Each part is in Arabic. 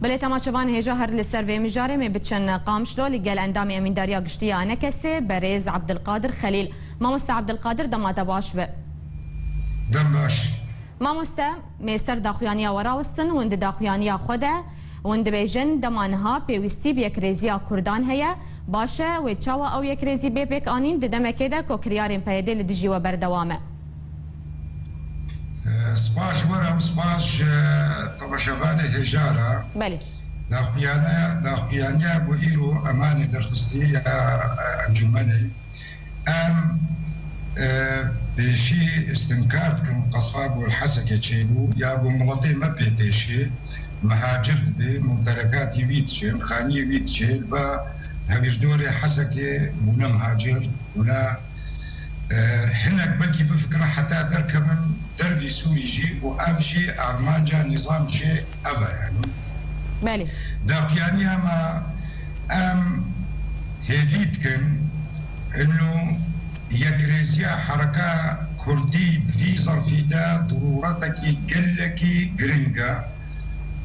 بله تماشاوان هجا هر لسر و مجاره می بچن قامشلو لگل اندام امین داریا گشتی آنکسه بریز عبدالقادر خلیل. ماموستا عبدالقادر دماتا باش به دم باش ماموستا میستر داخویانیا وراوستن وند داخویانیا خوده وند بیجن دمانها پیوستی بیک ریزیا کردان هیا باشه و چاوا او یک ریزی بیک آنین ددمکه ده که کریارین پیده لدجی و بردوامه. سپاس ورم سپاس تماشاوان هجارة بله داخویانیا بو ایرو امان درخستی انجمنی ام بشي استنكارت كم قصاب والحسكة تشيلو يا ابو ملطي ما بيتيشي مهاجرت بي ممتلكاتي بيتشي خاني بيتشي فا هبيش دوري حسكة ونا مهاجر ونا هناك بلكي بفكرة حتى درك من دربي سوري جي وابجي ارمانجا نظام جي افا يعني بله دافياني ما ام هيفيتكن انه يجريزيا حركة كردي في ظرفيدا ضرورتك قلكي جرينجا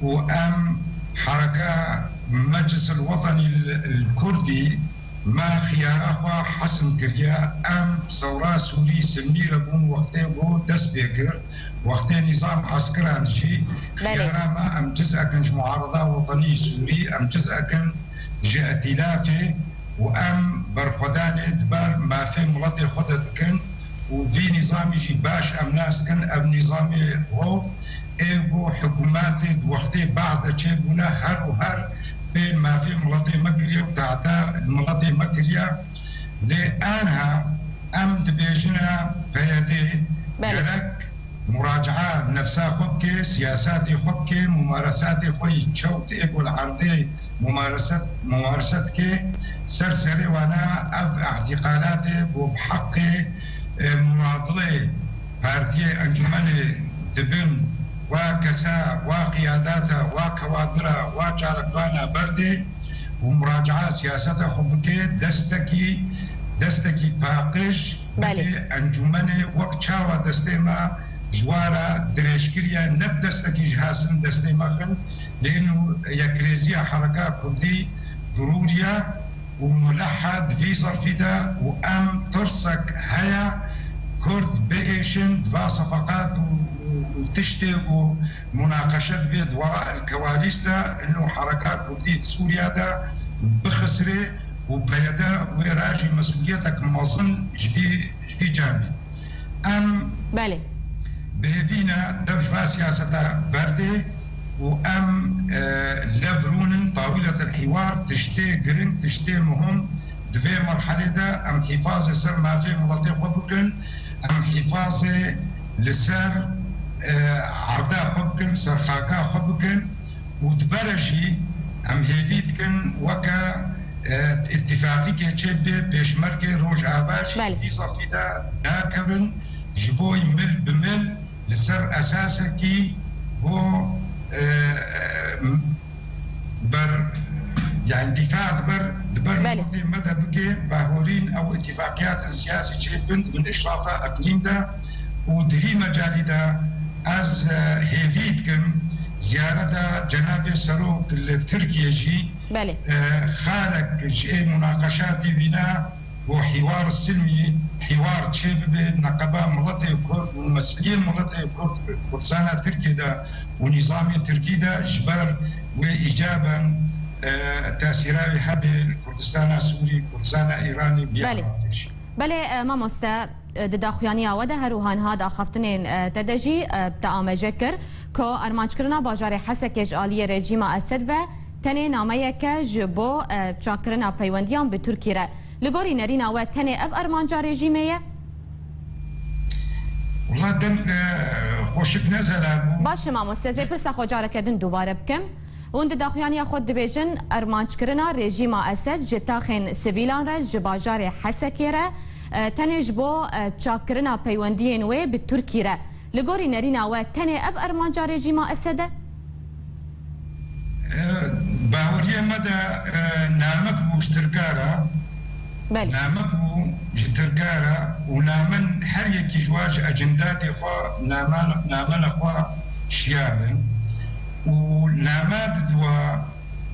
وأم حركة مجلس الوطني الكردي ما خيارها حسن كريا أم ثورة سوري سميرة بون وقتها بو دسبيكر وقتها نظام عسكرانجي خيارها ما أم جزء كنش معارضة وطني سوري أم جزء كن ائتلافي وام برخدان ادبار ما في ملطي خدت كن وفي نظامي جي باش ام ناس كن ام نظامي روف ايبو حكومات وقتي بعض تشيبونا هر وهر بين ما في ملطي مكريا وتعتا الملطي مكريا لانها ام دبيجنا فيدي لك مراجعة نفسها خبكي سياساتي خبكي ممارساتي خوي تشوت ايبو العرضي ممارستك سرسري وانا اعتقالاتي وبحقي مناضلي بارتي انجمن دبن وكسا وقياداتا وكوادرا وجارقانا بردي ومراجعة سياسة خبكي دستكي باقش انجمن وقتشاوا دستيما جوارا دريشكريا نبدستكي جهاسن دستيما خن لانه يكريزيا حركة كردي ضرورية وملحد في ظرفيدا وام ترسك هيا كرد بيشن دفا صفقات وتشتي ومناقشات بيد وراء الكواليس دا انه حركات كردية سوريا دا بخسري وبيدا وراجي مسؤوليتك مظن جبي جانبي ام بالي بهذينا دفع سياسة باردي وام لبرون طاولة الحوار تشتي قرن تشتي مهم دفي مرحلة دا ام حفاظ سر ما في ملطي خبكن ام حفاظ لسر عرضا خبكن سر خاكا خبكن ودبرجي ام هيديتكن وكا اتفاقي كتشبه بيشمركي روج عباشي في صفي دا ناكبن جبو يمل بمل لسر اساسكي هو بر يعني دفاع دبر مدى بقي باهورين او اتفاقيات سياسية شبند من اشرافها اقليم دا ودفي مجالي دا از هيفيتكم زيارة جناب سروك لتركيا جي خارج جي مناقشاتي بنا وحوار السلمي حوار تشيب بين نقباء ملطي كرد وممثلين ملطي كرد كردستان تركيا دا ونظام تركي دا جبر وإيجابا تأثيرات حب كردستان سوري كردستان إيراني بله ماموستا داخویانیا و ده هروهان ها دا خفتنین تدجی بتاعم جکر که ارمانچ کرنا باجار حسکش آلی رژیم اسد و تنه نامه که جبو چاکرنا پیوندیان به ترکی را لگوری نرینا و تنه اف ارمانجا رژیمه والله دم خوشک نزل باشه ماموستا زی پرسا خوجاره کردن دوباره بکم وند داخویانیا خود دبیجن ارمانچ کرنا رژیم اسد جتاخین سویلان را جباجار حسکی را تنج بو چاکرنا پیوندین و به ترکی را لگوری نرینا و تنه اف ارمانجا رژیم اسد باوريه مدى نامك بو اشتركارا نامك بو اشتركارا ونامن هر يكي جواج اجنداتي خوا نامن خوا شيابن ونامات دوا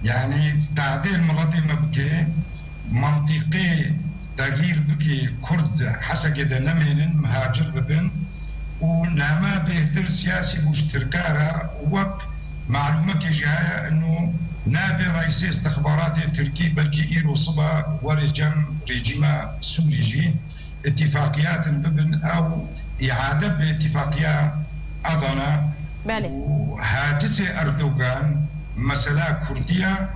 يعني تعديل ملطي مبكي منطقي تغيير بكي كرد حسا كده نمين مهاجر ببن ونعمة بيهتر سياسي مشتركارة ووك معلومة كجاية انه نابي رئيس استخبارات التركي بلكي ايرو صبا ريجيما سوريجي اتفاقيات ببن او اعادة باتفاقية اضنا وهاجسي اردوغان مسألة كردية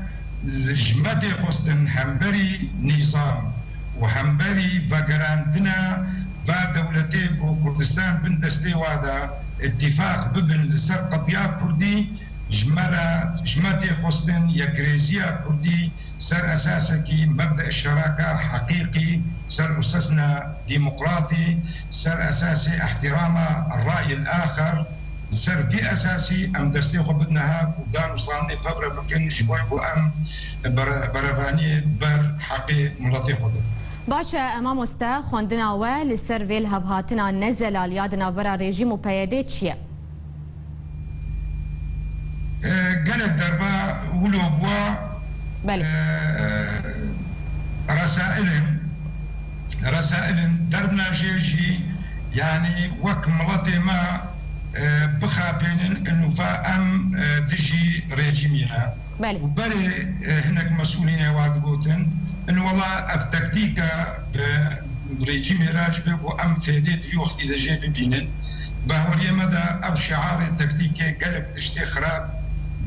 جمدي قصدن همبري نظام وهمبري فقراندنا فدولتي وكردستان بن دستي وادا اتفاق ببن لسر قضية كردي جمتي قصدن يكريزيا كردي سر أساسكي مبدأ الشراكة حقيقي سر أساسنا ديمقراطي سر أساسي احترام الرأي الآخر سر في أساسي أم دستي خبدناها ودان وصلني ببرا بكن شبوي وأم برفاني بر حقي ملطي خدر باشا امام استا خوندنا و لسر ویل هفهاتنا نزل الیادنا برا رژیم و پیاده چیه؟ قالت دربا ولو بوا بله رسائل دربنا جيجي يعني وك ملطي ما بخابين انه فام دجي ريجيمينا بله وبالي هناك مسؤولين وادقوتن انه والله التكتيكا بريجيم راجبه وام فيديت في وقت اذا جاي ببينن باوريه مدى او شعار التكتيكي قلب تشتي خراب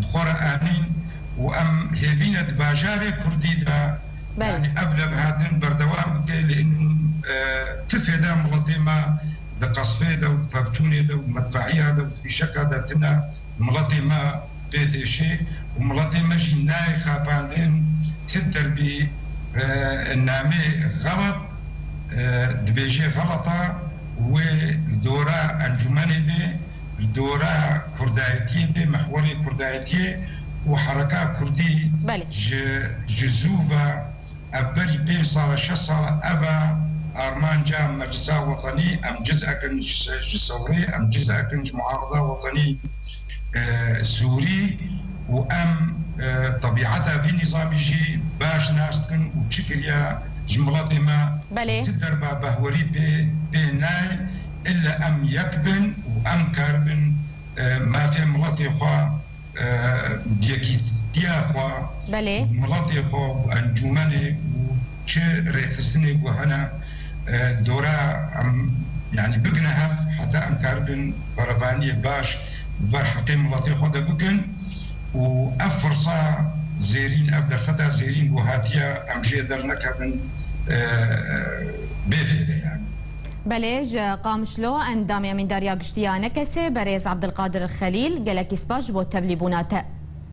بقرانين وام هيفينة باجاري كرديدا يعني ابلغ هادن بردوام لانه تفيدا ملطيمه قصفيدا وبابتونيدا ومدفعيه في شكا داتنا ملطيمه بيتي شيء وملطيمه جناي خاباندين تتربي النامي غلط دبيجي غلطة والدورة أنجماني بي الدورة كردايتية بي محوري كردايتية وحركة كردي جزوفة أبري بي صار شصر أبا أرمان جا مجزا وطني أم جزء كنج جسوري أم جزء كنج معارضة وطني سوري وأم طبيعتها في نظام يجي باش ناس تكون وتشكريا جملاتي ما تدربا بهوري بي ناي الا ام يكبن وام كاربن ما في ملاتي خوا ديكي ديا خوا ملاتي خوا وانجماني وش ريحسني وهنا دورا يعني بقنها حتى ام كاربن برفاني باش برحقي ملاتي خوا دا بقن وأفرصة زيرين أبدر فتا زيرين وهاتيا أمجي درنك من بفيدة يعني بليج قامشلو اندام من داريا قشتيا نكسي بريز عبد القادر الخليل قالك اسباج بو تبليبونات